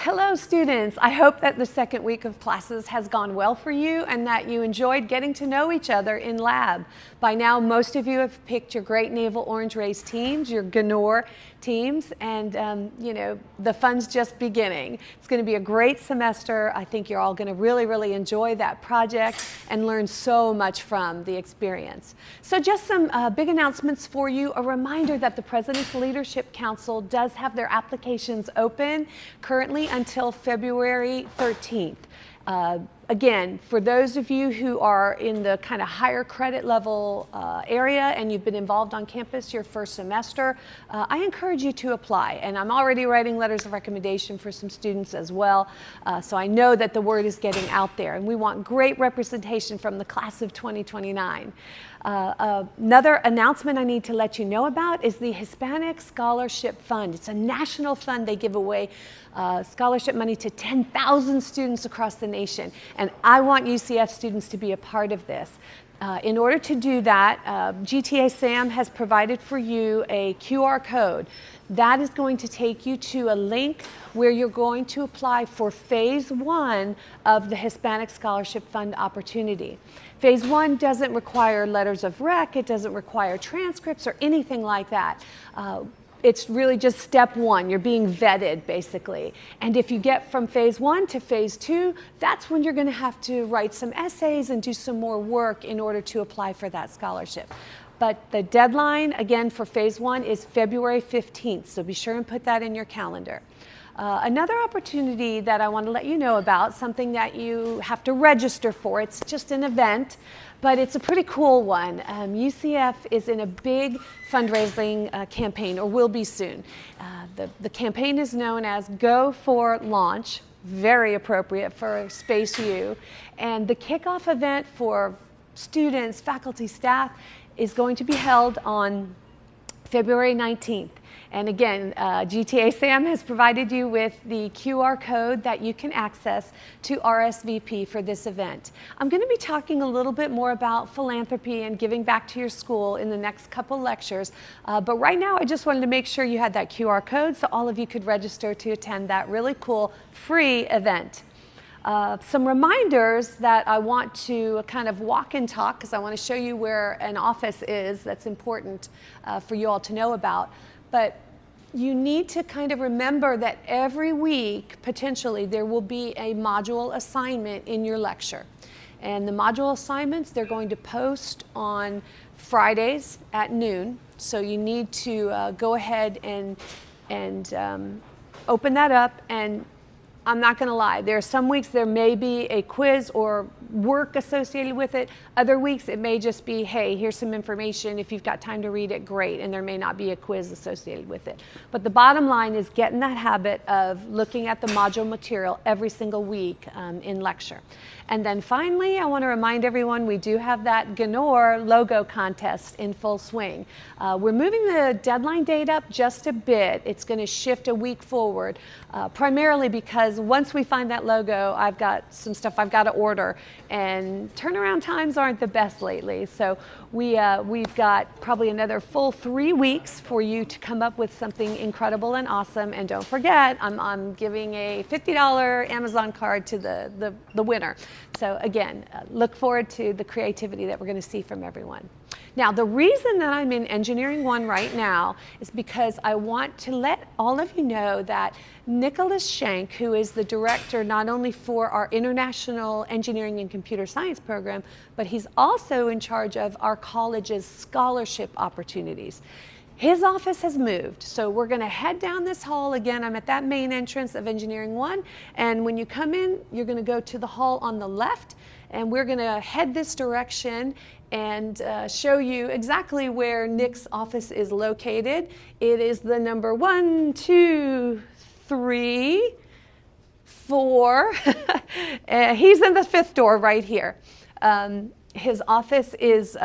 Hello students, I hope that the second week of classes has gone well for you and that you enjoyed getting to know each other in lab. By now most of you have picked your great Naval Orange Race teams, your GNOR teams, and you know, the fun's just beginning. It's going to be a great semester. I think you're all going to really enjoy that project and learn so much from the experience. So just some big announcements for you. A reminder that the President's Leadership Council does have their applications open currently until February 13th. Again, for those of you who are in the kind of higher credit level area and you've been involved on campus your first semester, I encourage you to apply. And I'm already writing letters of recommendation for some students as well. So I know that the word is getting out there and we want great representation from the class of 2029. Another announcement I need to let you know about is the Hispanic Scholarship Fund. It's a national fund. They give away scholarship money to 10,000 students across the nation. And I want UCF students to be a part of this. In order to do that, GTA SAM has provided for you a QR code. That is going to take you to a link where you're going to apply for Phase 1 of the Hispanic Scholarship Fund opportunity. Phase 1 doesn't require letters of rec, it doesn't require transcripts or anything like that. It's really just step 1. You're being vetted, basically. And if you get from Phase 1 to Phase 2, that's when you're going to have to write some essays and do some more work in order to apply for that scholarship. But the deadline, again, for Phase 1 is February 15th, so be sure and put that in your calendar. Another opportunity that I want to let you know about, something that you have to register for, it's just an event, but it's a pretty cool one. UCF is in a big fundraising campaign, or will be soon. The campaign is known as Go for Launch, very appropriate for Space U, and the kickoff event for students, faculty, staff is going to be held on February 19th. And again, GTA SAM has provided you with the QR code that you can access to RSVP for this event. I'm going to be talking a little bit more about philanthropy and giving back to your school in the next couple lectures. But right now, I just wanted to make sure you had that QR code so all of you could register to attend that really cool free event. Some reminders that I want to kind of walk and talk, because I want to show you where an office is that's important for you all to know about. But you need to kind of remember that every week, potentially, there will be a module assignment in your lecture. And the module assignments, they're going to post on Fridays at noon. So you need to go ahead and open that up. And I'm not going to lie, there are some weeks there may be a quiz or work associated with it. Other weeks it may just be, hey, here's some information. If you've got time to read it, great. And there may not be a quiz associated with it. But the bottom line is get in that habit of looking at the module material every single week in lecture. And then finally, I want to remind everyone we do have that GNOR logo contest in full swing. We're moving the deadline date up just a bit. It's going to shift a week forward, primarily because once we find that logo, I've got some stuff I've got to order, and turnaround times aren't the best lately. So we've got probably another full 3 weeks for you to come up with something incredible and awesome. And don't forget, I'm giving a $50 Amazon card to the winner. So again, look forward to the creativity that we're going to see from everyone. Now, the reason that I'm in Engineering 1 right now is because I want to let all of you know that Nicholas Shank, who is the director not only for our International Engineering and Computer Science program, but he's also in charge of our college's scholarship opportunities. His office has moved, so we're going to head down this hall. Again, I'm at that main entrance of Engineering 1, and when you come in, you're going to go to the hall on the left, and we're going to head this direction and show you exactly where Nick's office is located. It is the number 1, 2, 3, 4. He's in the 5th door right here. His office is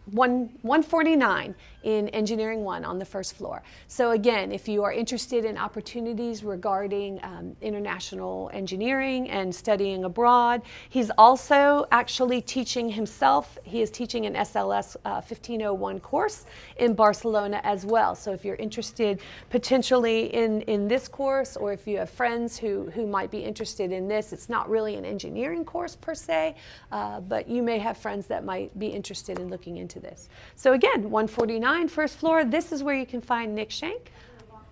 149 in Engineering 1 on the first floor. So again, if you are interested in opportunities regarding international engineering and studying abroad, he's also actually teaching himself. He is teaching an SLS 1501 course in Barcelona as well. So if you're interested potentially in this course, or if you have friends who might be interested in this, it's not really an engineering course per se, but you may have friends that might be interested in looking into this. So again, 149 first floor, this is where you can find Nick Shank.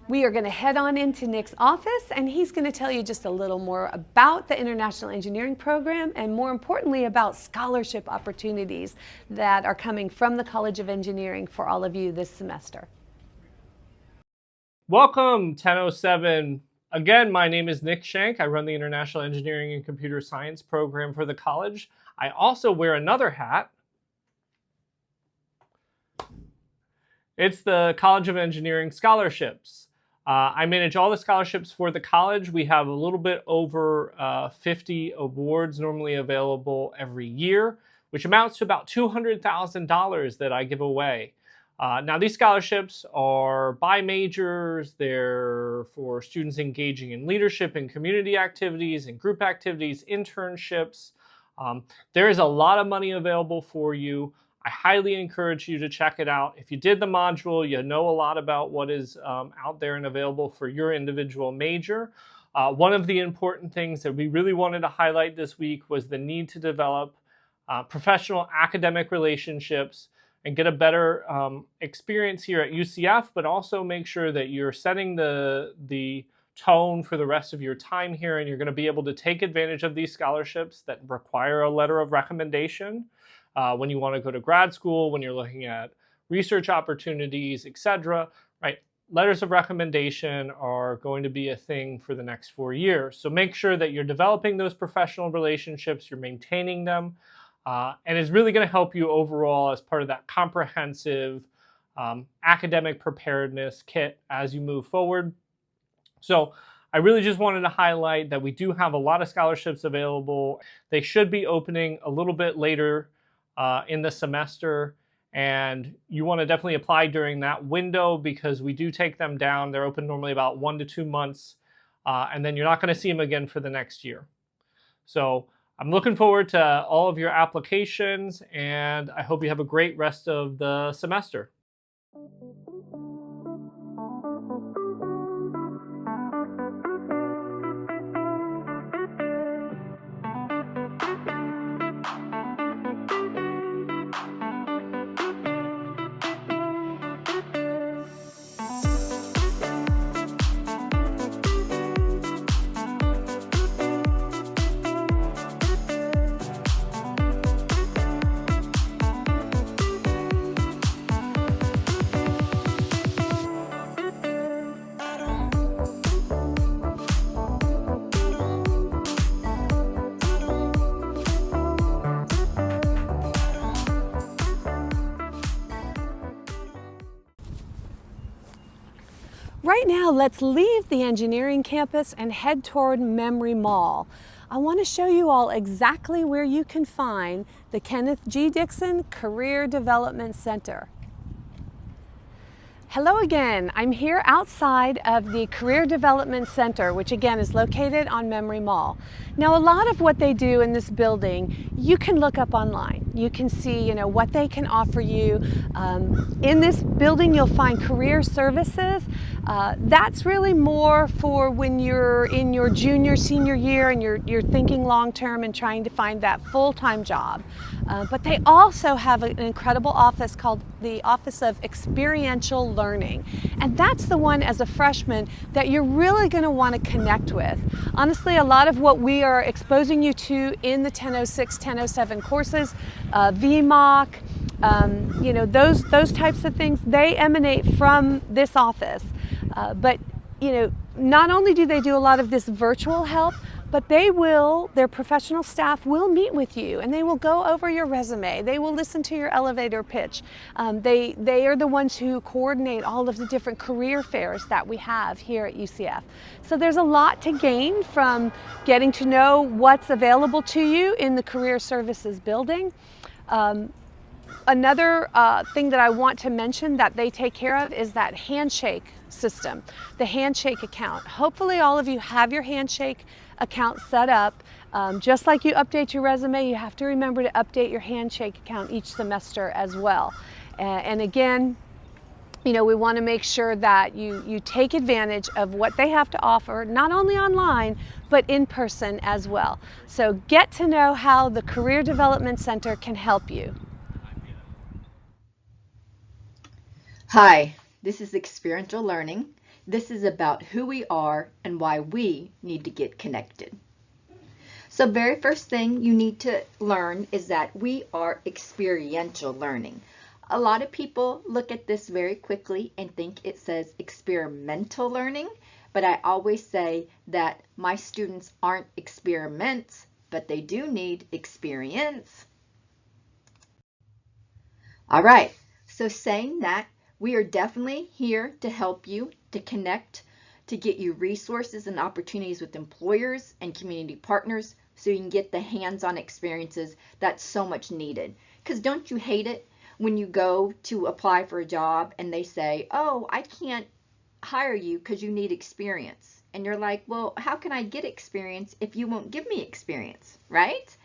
We are going to head on into Nick's office, and he's going to tell you just a little more about the International Engineering Program, and more importantly about scholarship opportunities that are coming from the College of Engineering for all of you this semester. Welcome, 1007. Again, my name is Nick Shank. I run the International Engineering and Computer Science program for the college. I also wear another hat. It's the College of Engineering Scholarships. I manage all the scholarships for the college. We have a little bit over 50 awards normally available every year, which amounts to about $200,000 that I give away. Now, these scholarships are by majors. They're for students engaging in leadership and community activities and group activities, internships. There is a lot of money available for you. I highly encourage you to check it out. If you did the module, you know a lot about what is out there and available for your individual major. One of the important things that we really wanted to highlight this week was the need to develop professional academic relationships and get a better experience here at UCF, but also make sure that you're setting the tone for the rest of your time here, and you're going to be able to take advantage of these scholarships that require a letter of recommendation when you want to go to grad school, when you're looking at research opportunities, etc. Right? Letters of recommendation are going to be a thing for the next 4 years. So make sure that you're developing those professional relationships, you're maintaining them, and it's really going to help you overall as part of that comprehensive academic preparedness kit as you move forward. So I really just wanted to highlight that we do have a lot of scholarships available. They should be opening a little bit later in the semester, and you want to definitely apply during that window because we do take them down. They're open normally about 1 to 2 months, and then you're not going to see them again for the next year. So I'm looking forward to all of your applications, and I hope you have a great rest of the semester. Right now, let's leave the engineering campus and head toward Memory Mall. I want to show you all exactly where you can find the Kenneth G. Dixon Career Development Center. Hello again. I'm here outside of the Career Development Center, which again is located on Memory Mall. Now, a lot of what they do in this building, you can look up online. You can see, what they can offer you. In this building, you'll find career services. That's really more for when you're in your junior, senior year and you're thinking long-term and trying to find that full-time job. But they also have an incredible office called the Office of Experiential Learning. And that's the one as a freshman that you're really going to want to connect with. Honestly, a lot of what we are exposing you to in the 1006, 1007 courses, VMOC, those types of things, they emanate from this office. But not only do they do a lot of this virtual help, but their professional staff will meet with you and they will go over your resume. They will listen to your elevator pitch. They are the ones who coordinate all of the different career fairs that we have here at UCF. So there's a lot to gain from getting to know what's available to you in the Career Services building. Another thing that I want to mention that they take care of is that handshake system, the handshake account. Hopefully all of you have your handshake account set up. Just like you update your resume, you have to remember to update your handshake account each semester as well. And again, you know, we want to make sure that you take advantage of what they have to offer, not only online, but in person as well. So get to know how the Career Development Center can help you. Hi, this is Experiential Learning. This is about who we are and why we need to get connected. So very first thing you need to learn is that we are experiential learning. A lot of people look at this very quickly and think it says experimental learning, but I always say that my students aren't experiments, but they do need experience. All right, so saying that, we are definitely here to help you, to connect, to get you resources and opportunities with employers and community partners so you can get the hands-on experiences that's so much needed. Because don't you hate it when you go to apply for a job and they say, oh, I can't hire you because you need experience. And you're like, well, how can I get experience if you won't give me experience, right?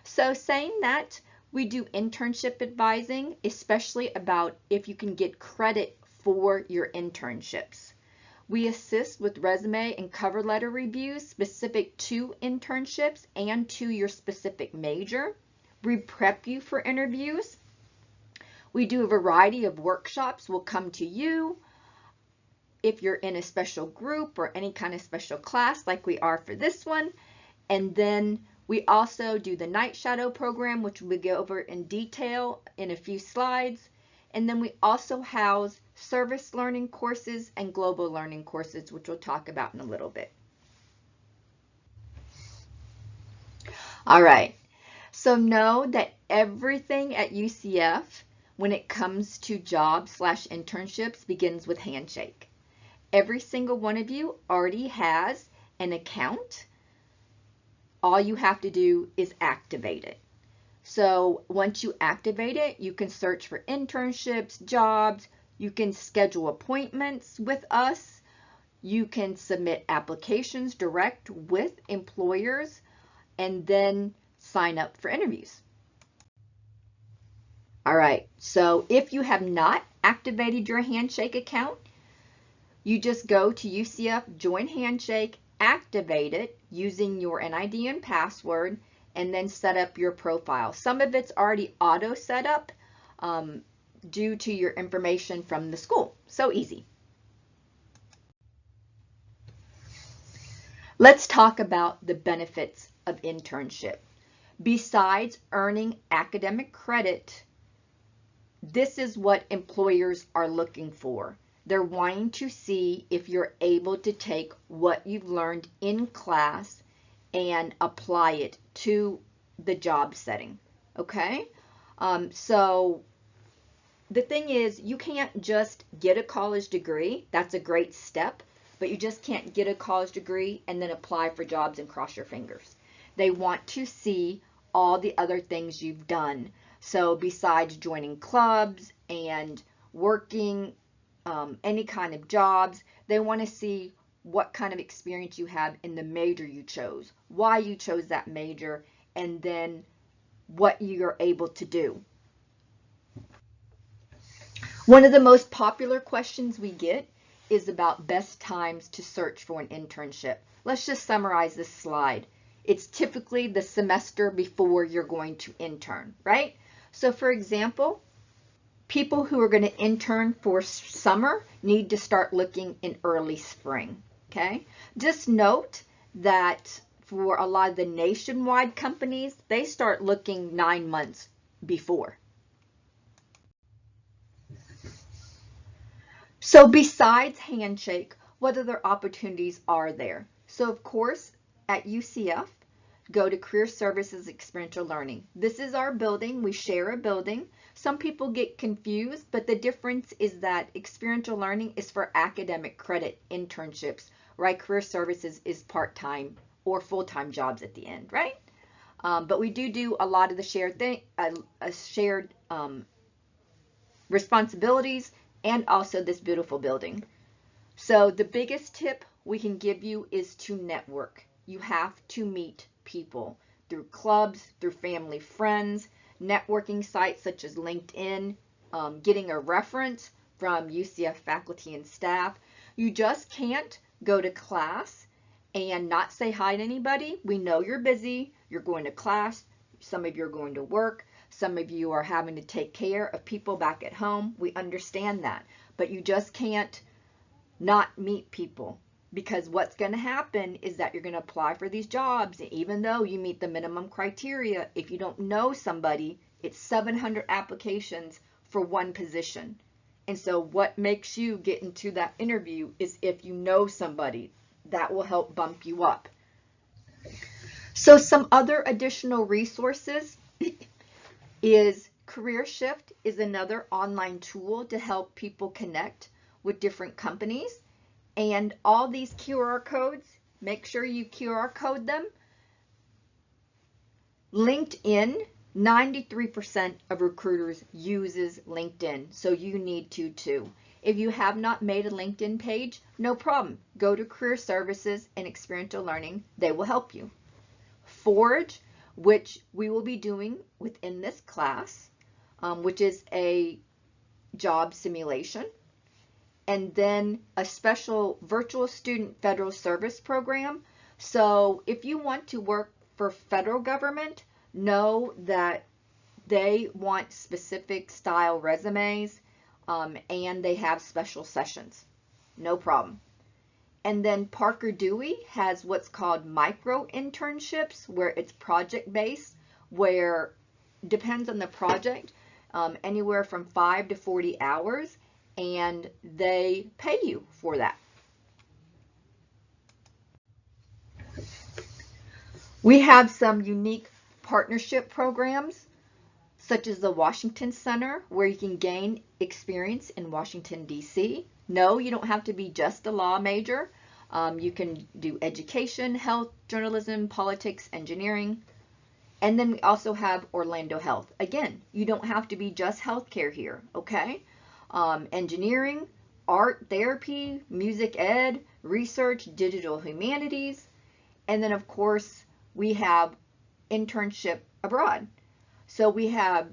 So saying that, we do internship advising, especially about if you can get credit for your internships. We assist with resume and cover letter reviews specific to internships and to your specific major. We prep you for interviews. We do a variety of workshops. We'll come to you if you're in a special group or any kind of special class like we are for this one. And then we also do the night shadow program, which we'll go over in detail in a few slides. And then we also house service learning courses and global learning courses, which we'll talk about in a little bit. All right, so know that everything at UCF, when it comes to jobs/internships, begins with handshake. Every single one of you already has an account. All you have to do is activate it. So once you activate it, you can search for internships, jobs, you can schedule appointments with us, you can submit applications direct with employers, and then sign up for interviews. All right, so if you have not activated your handshake account, you just go to UCF, join handshake, activate it using your NID and password, and then set up your profile. Some of it's already auto set up due to your information from the school. So easy. Let's talk about the benefits of internship. Besides earning academic credit, this is what employers are looking for. They're wanting to see if you're able to take what you've learned in class and apply it to the job setting, okay? So the thing is, you can't just get a college degree. That's a great step, but you just can't get a college degree and then apply for jobs and cross your fingers. They want to see all the other things you've done. So besides joining clubs and working any kind of jobs, they want to see what kind of experience you have in the major you chose, why you chose that major, and then what you're able to do. One of the most popular questions we get is about best times to search for an internship. Let's just summarize this slide. It's typically the semester before you're going to intern, right? So for example, people who are going to intern for summer need to start looking in early spring, okay? Just note that for a lot of the nationwide companies, they start looking 9 months before. So besides handshake, what other opportunities are there? So of course, at UCF, go to Career Services Experiential Learning. This is our building. We share a building. Some people get confused, but the difference is that Experiential Learning is for academic credit internships, right? Career Services is part-time or full-time jobs at the end, right? But we do a lot of the shared responsibilities, and also this beautiful building. So the biggest tip we can give you is to network. You have to meet people through clubs, through family, friends, networking sites such as LinkedIn, getting a reference from UCF faculty and staff. You just can't go to class and not say hi to anybody. We know you're busy. You're going to class. Some of you are going to work. Some of you are having to take care of people back at home. We understand that. But you just can't not meet people, because what's going to happen is that you're going to apply for these jobs. And even though you meet the minimum criteria, if you don't know somebody, it's 700 applications for one position. And so what makes you get into that interview is if you know somebody. That will help bump you up. So some other additional resources is Career Shift is another online tool to help people connect with different companies. And all these QR codes, make sure you QR code them. LinkedIn, 93% of recruiters uses LinkedIn, so you need to too. If you have not made a LinkedIn page, no problem. Go to Career Services and Experiential Learning. They will help you. Forge, which we will be doing within this class, which is a job simulation. And then a special virtual student federal service program. So if you want to work for federal government, know that they want specific style resumes, and they have special sessions. No problem. And then Parker Dewey has what's called micro internships, where it's project based, where depends on the project, anywhere from 5 to 40 hours, and they pay you for that. We have some unique partnership programs, such as the Washington Center, where you can gain experience in Washington, D.C. No, you don't have to be just a law major. You can do education, health, journalism, politics, engineering. And then we also have Orlando Health. Again, you don't have to be just healthcare here, okay? Engineering, art, therapy, music ed, research, digital humanities. And then, of course, we have internship abroad. So we have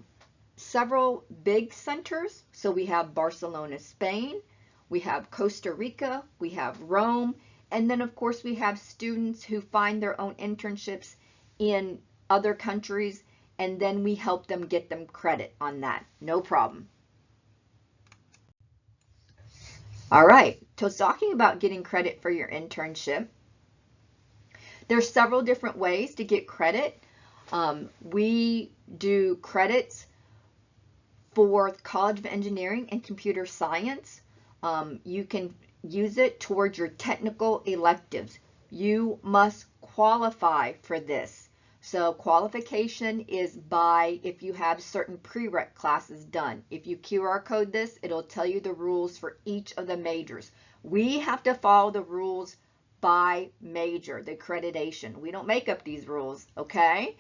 several big centers. So we have Barcelona, Spain. We have Costa Rica. We have Rome. And then, of course, we have students who find their own internships in other countries, and then we help them get them credit on that. No problem. All right, so talking about getting credit for your internship, there's several different ways to get credit. We do credits for College of Engineering and Computer Science. You can use it towards your technical electives. You must qualify for this. So qualification is by if you have certain prereq classes done. If you QR code this, it'll tell you the rules for each of the majors. We have to follow the rules by major, the accreditation. We don't make up these rules, okay?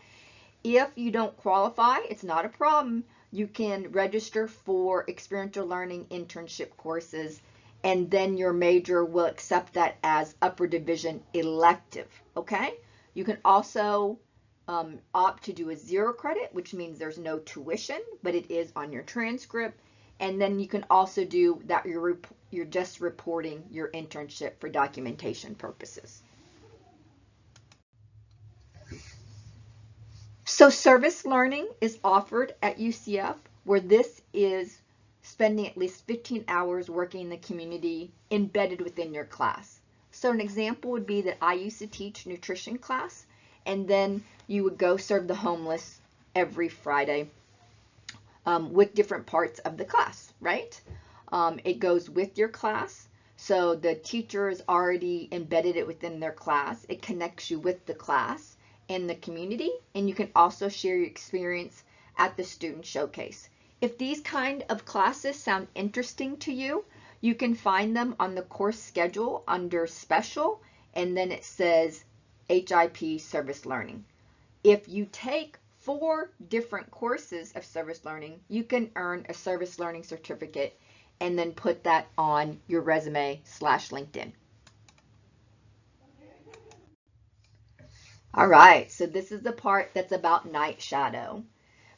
If you don't qualify, it's not a problem. You can register for experiential learning internship courses, and then your major will accept that as upper division elective, okay? You can also opt to do a 0 credit, which means there's no tuition, but it is on your transcript. And then you can also do that you're just reporting your internship for documentation purposes. So service learning is offered at UCF, where this is spending at least 15 hours working in the community embedded within your class. So an example would be that I used to teach nutrition class, and then you would go serve the homeless every Friday with different parts of the class, right? It goes with your class. So the teacher is already embedded it within their class. It connects you with the class and the community, and you can also share your experience at the student showcase. If these kind of classes sound interesting to you, you can find them on the course schedule under special, and then it says HIP service learning. If you take 4 different courses of service learning, you can earn a service learning certificate and then put that on your resume/LinkedIn. All right, so this is the part that's about Night Shadow.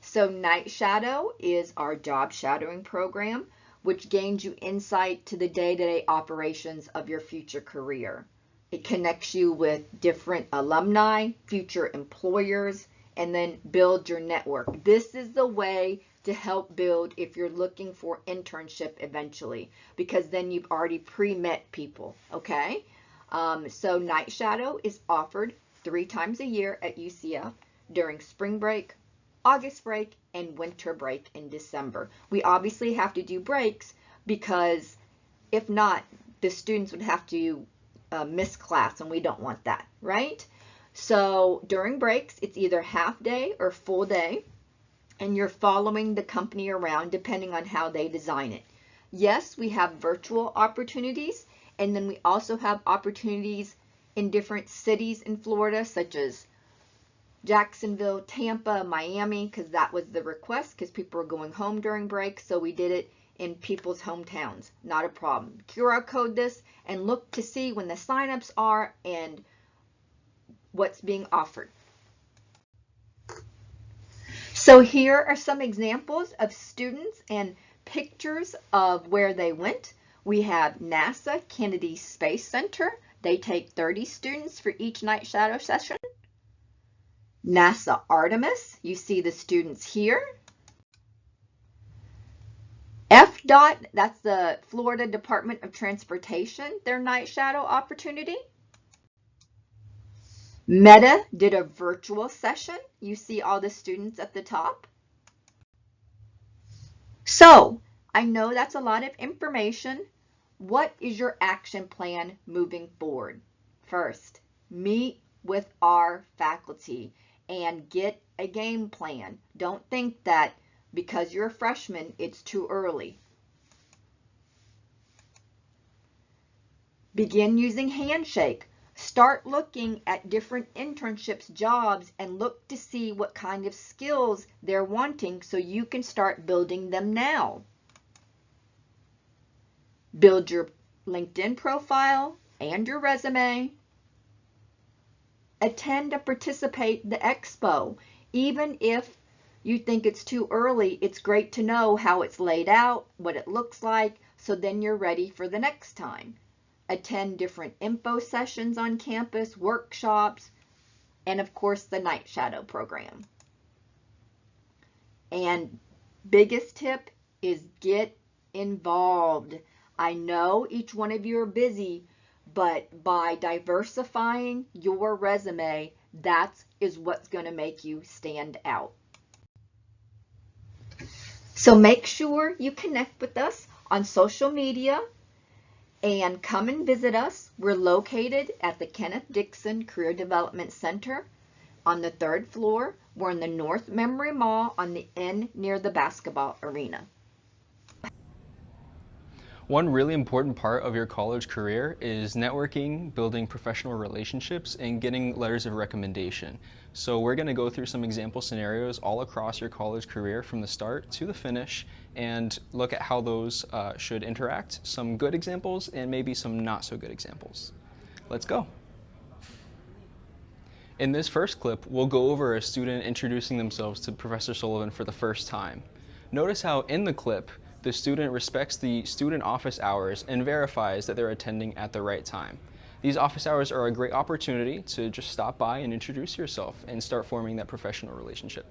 So Night Shadow is our job shadowing program, which gains you insight to the day-to-day operations of your future career. It connects you with different alumni, future employers, and then build your network. This is the way to help build if you're looking for internship eventually, because then you've already pre-met people, okay? So Night Shadow is offered 3 times a year at UCF during spring break, August break, and winter break in December. We obviously have to do breaks because if not, the students would have to miss class, and we don't want that, right? So during breaks, it's either half day or full day, and you're following the company around depending on how they design it. Yes, we have virtual opportunities, and then we also have opportunities in different cities in Florida, such as Jacksonville, Tampa, Miami, because that was the request because people were going home during break. So we did it in people's hometowns. Not a problem. QR code this and look to see when the signups are and what's being offered. So here are some examples of students and pictures of where they went. We have NASA Kennedy Space Center. They take 30 students for each Night Shadow session. NASA Artemis, you see the students here. FDOT, that's the Florida Department of Transportation, their Night Shadow opportunity. Meta did a virtual session. You see all the students at the top. So, I know that's a lot of information. What is your action plan moving forward? First, meet with our faculty and get a game plan. Don't think that because you're a freshman, it's too early. Begin using Handshake. Start looking at different internships, jobs, and look to see what kind of skills they're wanting so you can start building them now. Build your LinkedIn profile and your resume. Attend and participate in the expo. Even if you think it's too early, it's great to know how it's laid out, what it looks like, so then you're ready for the next time. Attend different info sessions on campus, workshops, and of course the Night Shadow program. And biggest tip is get involved. I know each one of you are busy, but by diversifying your resume, that is what's going to make you stand out. So make sure you connect with us on social media and come and visit us. We're located at the Kenneth Dixon Career Development Center on the 3rd floor. We're in the North Memory Mall on the end near the basketball arena. One really important part of your college career is networking, building professional relationships, and getting letters of recommendation. So we're going to go through some example scenarios all across your college career from the start to the finish and look at how those should interact, some good examples and maybe some not so good examples. Let's go. In this first clip, we'll go over a student introducing themselves to Professor Sullivan for the first time. Notice how in the clip, the student respects the student office hours and verifies that they're attending at the right time. These office hours are a great opportunity to just stop by and introduce yourself and start forming that professional relationship.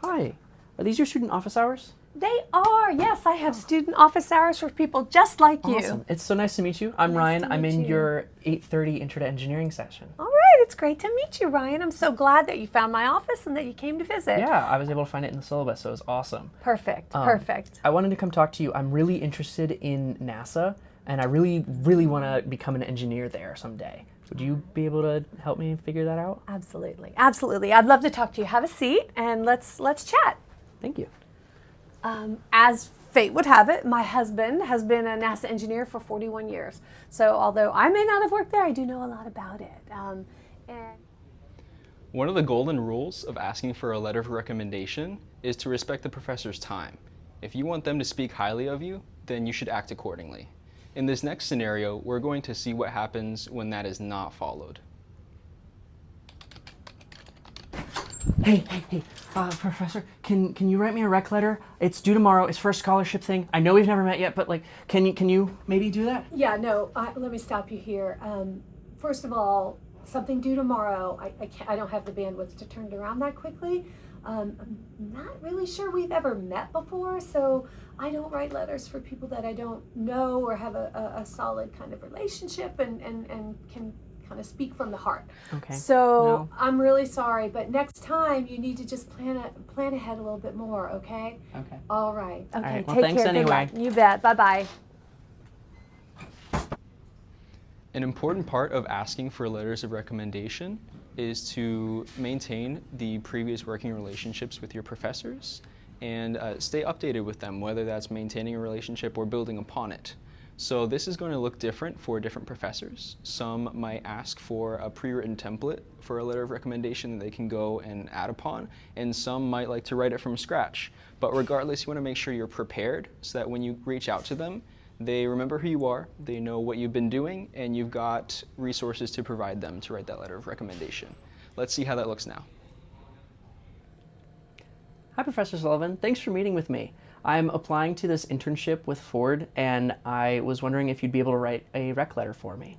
Hi, are these your student office hours? They are, yes. I have student office hours for people just like you. Awesome. It's so nice to meet you. I'm Nice Ryan. to I'm meet in you. your 8:30 Intro to Engineering session. All right, it's great to meet you, Ryan. I'm so glad that you found my office and that you came to visit. Yeah, I was able to find it in the syllabus, so it was awesome. Perfect, perfect. I wanted to come talk to you. I'm really interested in NASA, and I really, really want to become an engineer there someday. Would you be able to help me figure that out? Absolutely, absolutely. I'd love to talk to you. Have a seat and let's chat. Thank you. As fate would have it, my husband has been a NASA engineer for 41 years. So although I may not have worked there, I do know a lot about it. And one of the golden rules of asking for a letter of recommendation is to respect the professor's time. If you want them to speak highly of you, then you should act accordingly. In this next scenario, we're going to see what happens when that is not followed. Hey, Professor, can you write me a rec letter? It's due tomorrow. It's for a scholarship thing. I know we've never met yet, but like, can you maybe do that? yeah, no, let me stop you here. First of all, something due tomorrow, I don't have the bandwidth to turn it around that quickly. I'm not really sure we've ever met before, so I don't write letters for people that I don't know or have a solid kind of relationship and can kind of speak from the heart. Okay. So I'm really sorry, but next time you need to just plan ahead a little bit more, okay? Okay. All right. Okay, All right. Well, take thanks care. Good anyway. luck. You bet. Bye-bye. An important part of asking for letters of recommendation is to maintain the previous working relationships with your professors and stay updated with them, whether that's maintaining a relationship or building upon it. So this is going to look different for different professors. Some might ask for a pre-written template for a letter of recommendation that they can go and add upon, and some might like to write it from scratch. But regardless, you want to make sure you're prepared so that when you reach out to them, they remember who you are, they know what you've been doing, and you've got resources to provide them to write that letter of recommendation. Let's see how that looks now. Hi, Professor Sullivan. Thanks for meeting with me. I'm applying to this internship with Ford, and I was wondering if you'd be able to write a rec letter for me.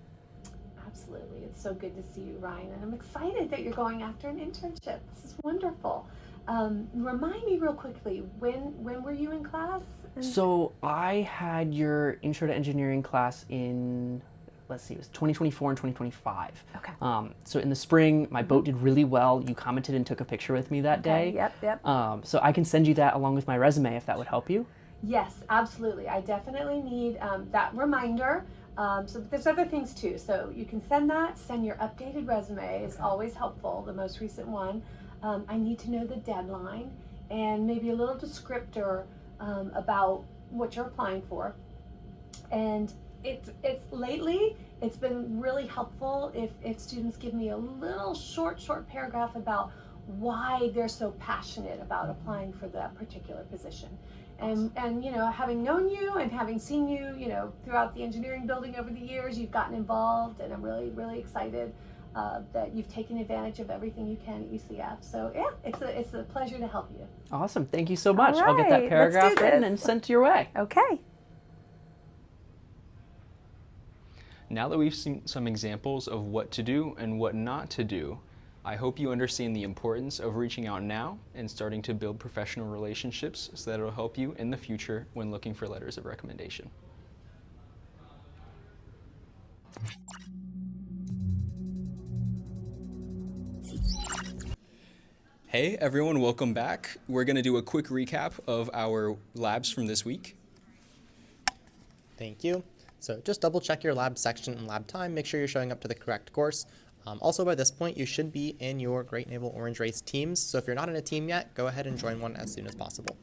Absolutely. It's so good to see you, Ryan, and I'm excited that you're going after an internship. This is wonderful. Remind me real quickly, when were you in class? So I had your Intro to Engineering class in, let's see, it was 2024 and 2025. Okay. So in the spring, my boat did really well. You commented and took a picture with me that day. Yep. So I can send you that along with my resume if that would help you. Yes, absolutely. I definitely need that reminder. So there's other things too. So you can send your updated resume is always helpful, the most recent one. I need to know the deadline and maybe a little descriptor about what you're applying for. And it's lately it's been really helpful if students give me a little short paragraph about why they're so passionate about applying for that particular position. And you know, having known you and having seen you, you know, throughout the engineering building over the years, you've gotten involved, and I'm really excited that you've taken advantage of everything you can at UCF. So yeah, it's a pleasure to help you. Awesome. Thank you so much. All I'll get that right, paragraph let's do written this. and sent your way. Okay. Now that we've seen some examples of what to do and what not to do, I hope you understand the importance of reaching out now and starting to build professional relationships so that it'll help you in the future when looking for letters of recommendation. Hey everyone, welcome back. We're going to do a quick recap of our labs from this week. Thank you. So just double check your lab section and lab time, make sure you're showing up to the correct course. Also by this point, you should be in your Great Naval Orange Race teams. So if you're not in a team yet, go ahead and join one as soon as possible.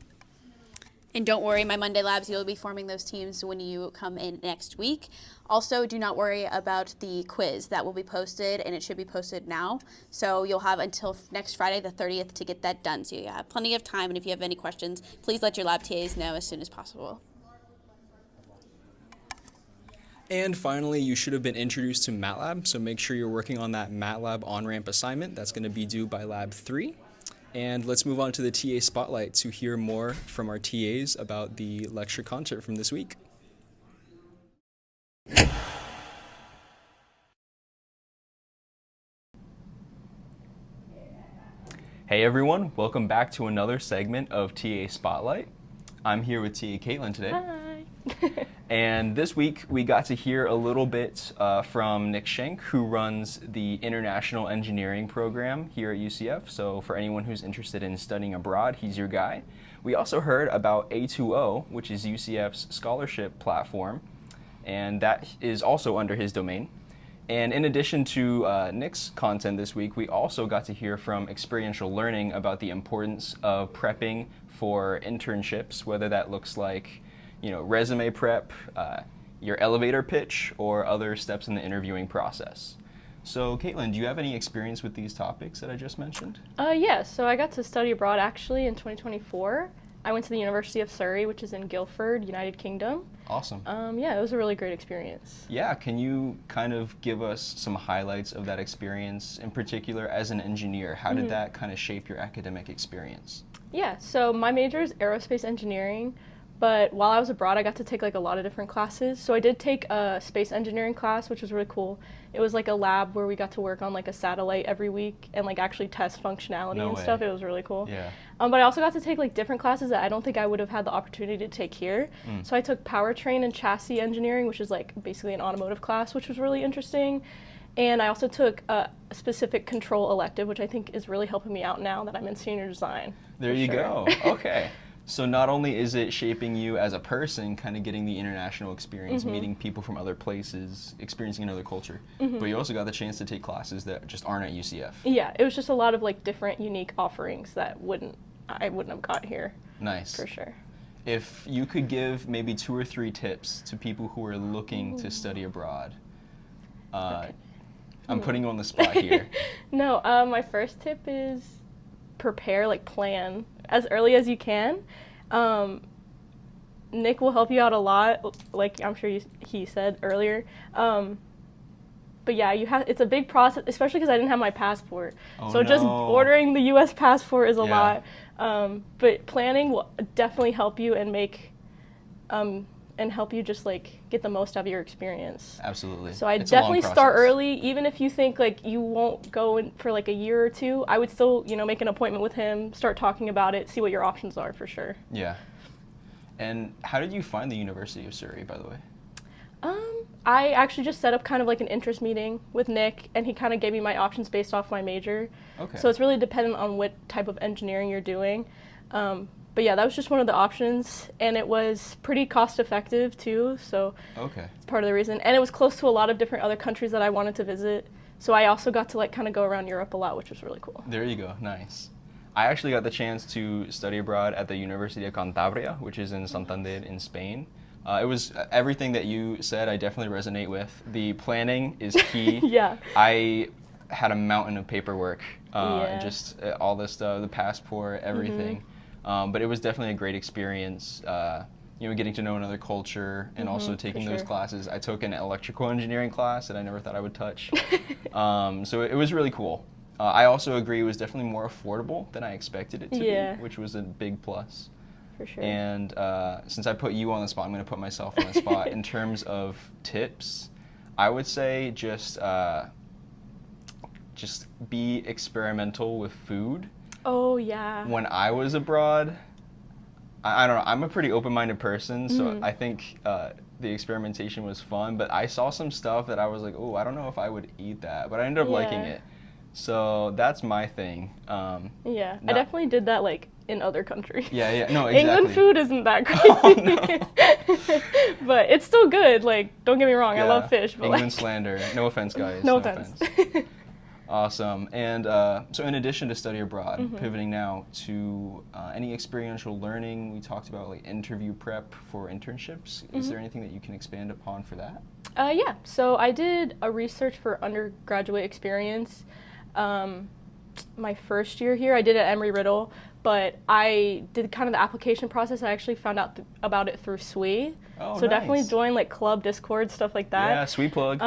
And don't worry, my Monday labs, you'll be forming those teams when you come in next week. Also, do not worry about the quiz that will be posted, and it should be posted now. So you'll have until next Friday, the 30th, to get that done. So you have plenty of time, and if you have any questions, please let your lab TAs know as soon as possible. And finally, you should have been introduced to MATLAB, so make sure you're working on that MATLAB on-ramp assignment. That's going to be due by Lab 3. And let's move on to the TA Spotlight to hear more from our TAs about the lecture content from this week. Hey everyone, welcome back to another segment of TA Spotlight. I'm here with TA Caitlin today. Hi. And this week we got to hear a little bit from Nick Schenk, who runs the International Engineering program here at UCF. So for anyone who's interested in studying abroad, he's your guy. We also heard about A2O, which is UCF's scholarship platform, and that is also under his domain. And in addition to Nick's content this week, we also got to hear from Experiential Learning about the importance of prepping for internships, whether that looks like, resume prep, your elevator pitch, or other steps in the interviewing process. So, Caitlin, do you have any experience with these topics that I just mentioned? Yeah, so I got to study abroad actually in 2024. I went to the University of Surrey, which is in Guildford, United Kingdom. Awesome. Yeah, it was a really great experience. Yeah, can you kind of give us some highlights of that experience, in particular as an engineer? How did that kind of shape your academic experience? Yeah, so my major is aerospace engineering, but while I was abroad, I got to take like a lot of different classes. So I did take a space engineering class, which was really cool. It was like a lab where we got to work on like a satellite every week and like actually test functionality and stuff. It was really cool. Yeah. But I also got to take like different classes that I don't think I would have had the opportunity to take here. So I took powertrain and chassis engineering, which is like basically an automotive class, which was really interesting. And I also took a specific control elective, which I think is really helping me out now that I'm in senior design. There you go. Okay. So not only is it shaping you as a person, kind of getting the international experience, meeting people from other places, experiencing another culture, but you also got the chance to take classes that just aren't at UCF. Yeah, it was just a lot of like different unique offerings that I wouldn't have got here. Nice. For sure. If you could give maybe 2 or 3 tips to people who are looking to study abroad, I'm putting you on the spot here. No, my first tip is prepare, like plan as early as you can. Nick will help you out a lot, like I'm sure he said earlier. But yeah, it's a big process, especially because I didn't have my passport. So just ordering the U.S. passport is a lot. But planning will definitely help you and help you just like get the most out of your experience. Absolutely. So I definitely start early, even if you think like you won't go in for like a year or 2. I would still, make an appointment with him, start talking about it, see what your options are for sure. Yeah. And how did you find the University of Surrey, by the way? I actually just set up kind of like an interest meeting with Nick, and he kind of gave me my options based off my major. Okay. So it's really dependent on what type of engineering you're doing. But yeah, that was just one of the options, and it was pretty cost effective too, so it's part of the reason. And it was close to a lot of different other countries that I wanted to visit, so I also got to like kind of go around Europe a lot, which was really cool. There you go, nice. I actually got the chance to study abroad at the University of Cantabria, which is in Santander in Spain. It was everything that you said, I definitely resonate with. The planning is key. Yeah. I had a mountain of paperwork, just all this stuff, the passport, everything. But it was definitely a great experience, getting to know another culture and also taking those classes. I took an electrical engineering class that I never thought I would touch. So it was really cool. I also agree it was definitely more affordable than I expected it to be, which was a big plus. For sure. And since I put you on the spot, I'm going to put myself on the spot. In terms of tips, I would say just be experimental with food. Oh, yeah. When I was abroad, I don't know, I'm a pretty open-minded person, so I think the experimentation was fun, but I saw some stuff that I was like, oh, I don't know if I would eat that, but I ended up liking it. So that's my thing. I definitely did that like in other countries. No, exactly. England food isn't that great. But it's still good, like, don't get me wrong, I love fish. But England slander. No offense, guys. No offense. Awesome. And so in addition to study abroad, pivoting now to any experiential learning, we talked about like interview prep for internships. Is there anything that you can expand upon for that? Yeah, so I did a research for undergraduate experience. My first year here, I did it at Emory-Riddle, but I did kind of the application process. I actually found out about it through SWE. Oh, so nice. Definitely join like club, Discord, stuff like that. Yeah, SWE plug.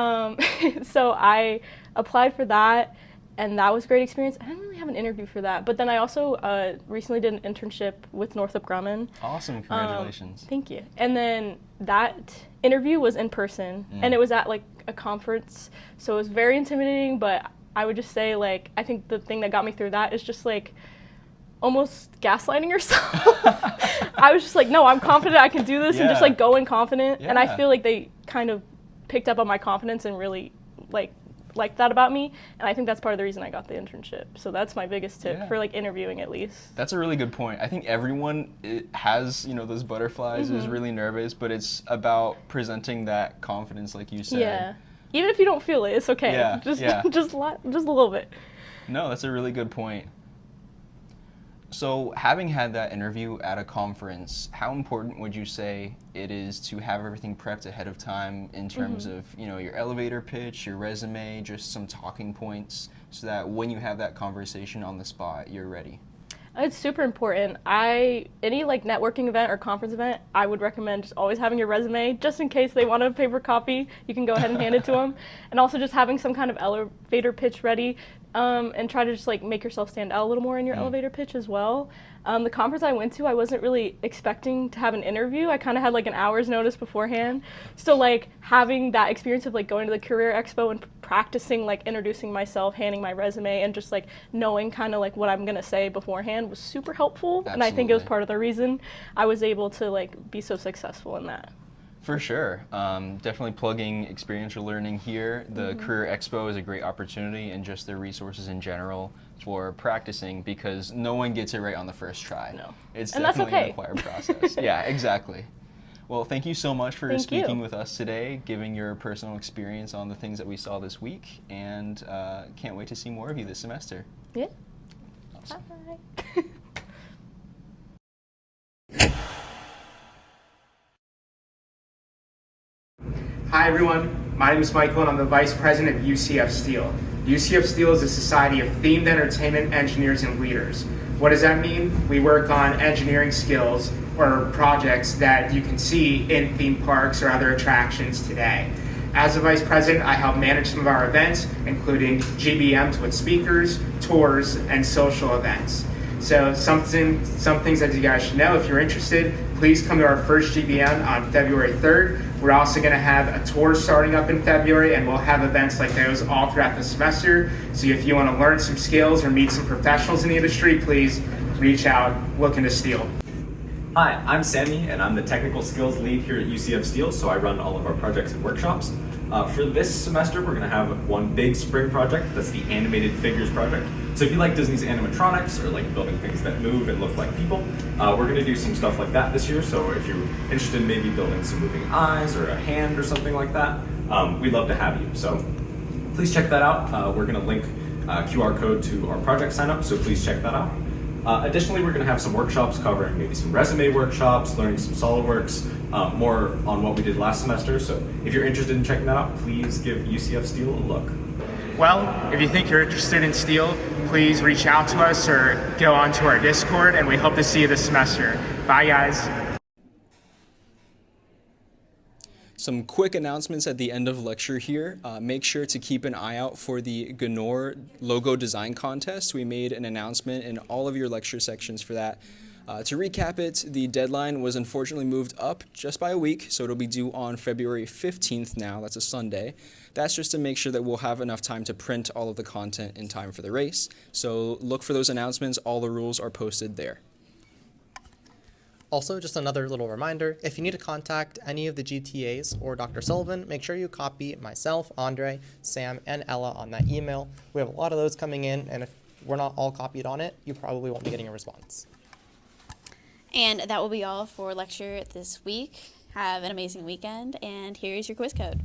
So I applied for that, and that was a great experience. I didn't really have an interview for that, but then I also recently did an internship with Northrop Grumman. Awesome, congratulations. Thank you. And then that interview was in person, and it was at like a conference, so it was very intimidating, but I would just say, like, I think the thing that got me through that is just, like, almost gaslighting yourself. I was just like, no, I'm confident I can do this, and just, like, go in confident. And I feel like they kind of picked up on my confidence and really, liked that about me. And I think that's part of the reason I got the internship. So that's my biggest tip for, like, interviewing at least. That's a really good point. I think everyone has, those butterflies, is really nervous, but it's about presenting that confidence, like you said. Yeah. Even if you don't feel it, it's okay. Yeah, Just yeah. just a little bit. No, that's a really good point. So having had that interview at a conference, how important would you say it is to have everything prepped ahead of time in terms of, you know, your elevator pitch, your resume, just some talking points, so that when you have that conversation on the spot, you're ready? It's super important. Any like networking event or conference event, I would recommend just always having your resume, just in case they want a paper copy. You can go ahead and hand it to them, and also just having some kind of elevator pitch ready, and try to just like make yourself stand out a little more in your elevator pitch as well. The conference I went to, I wasn't really expecting to have an interview. I kind of had like an hour's notice beforehand. So like having that experience of like going to the career expo and practicing like introducing myself, handing my resume, and just like knowing kind of like what I'm gonna say beforehand was super helpful. Absolutely. And I think it was part of the reason I was able to like be so successful in that. For sure. Definitely plugging experiential learning here. The Career Expo is a great opportunity, and just their resources in general for practicing, because no one gets it right on the first try. No. It's And that's definitely an okay. acquired process. Yeah, exactly. Well, thank you so much for Thank speaking you. with us today, giving your personal experience on the things that we saw this week, and can't wait to see more of you this semester. Yeah. Awesome. Bye. Hi everyone, my name is Michael and I'm the Vice President of UCF Steel. UCF Steel is a society of themed entertainment engineers and leaders. What does that mean? We work on engineering skills or projects that you can see in theme parks or other attractions today. As a Vice President, I help manage some of our events, including GBMs with speakers, tours, and social events. So some things that you guys should know. If you're interested, please come to our first GBM on February 3rd. We're also going to have a tour starting up in February, and we'll have events like those all throughout the semester. So if you want to learn some skills or meet some professionals in the industry, please reach out, look into Steel. Hi, I'm Sammy, and I'm the Technical Skills Lead here at UCF Steel, so I run all of our projects and workshops. For this semester, we're going to have one big spring project. That's the Animated Figures project. So if you like Disney's animatronics or like building things that move and look like people, we're going to do some stuff like that this year. So if you're interested in maybe building some moving eyes or a hand or something like that, we'd love to have you. So please check that out. We're going to link QR code to our project sign up, so please check that out. Additionally, we're going to have some workshops covering maybe some resume workshops, learning some SolidWorks, more on what we did last semester. So if you're interested in checking that out, please give UCF Steel a look. Well, if you think you're interested in Steel, please reach out to us or go onto our Discord, and we hope to see you this semester. Bye, guys. Some quick announcements at the end of lecture here. Make sure to keep an eye out for the GNOR logo design contest. We made an announcement in all of your lecture sections for that. To recap it, the deadline was unfortunately moved up just by a week, so it'll be due on February 15th now. That's a Sunday. That's just to make sure that we'll have enough time to print all of the content in time for the race. So look for those announcements. All the rules are posted there. Also, just another little reminder, if you need to contact any of the GTAs or Dr. Sullivan, make sure you copy myself, Andre, Sam, and Ella on that email. We have a lot of those coming in, and if we're not all copied on it, you probably won't be getting a response. And that will be all for lecture this week. Have an amazing weekend, and here's your quiz code.